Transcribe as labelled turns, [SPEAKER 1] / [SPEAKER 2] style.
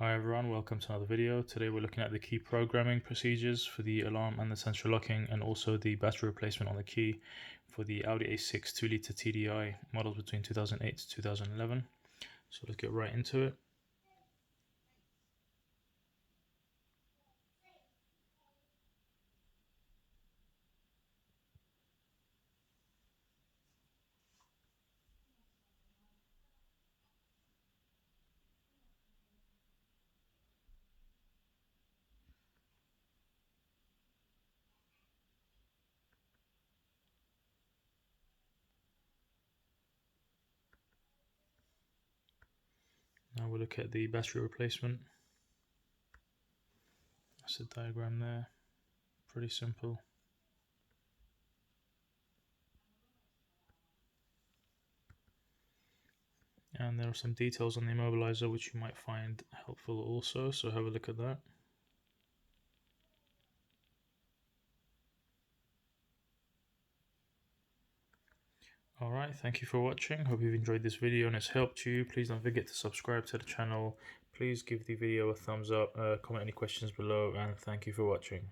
[SPEAKER 1] Hi everyone, welcome to another video. Today we're looking at the key programming procedures for the alarm and the sensor locking, and also the battery replacement on the key for the Audi A6 2-litre TDI models between 2008 to 2011. So let's get right into it. Now we'll look at the battery replacement. That's the diagram there, pretty simple. And there are some details on the immobilizer which you might find helpful also, so have a look at that. Alright, thank you for watching. Hope you've enjoyed this video and it's helped you. Please don't forget to subscribe to the channel. Please give the video a thumbs up, comment any questions below, and thank you for watching.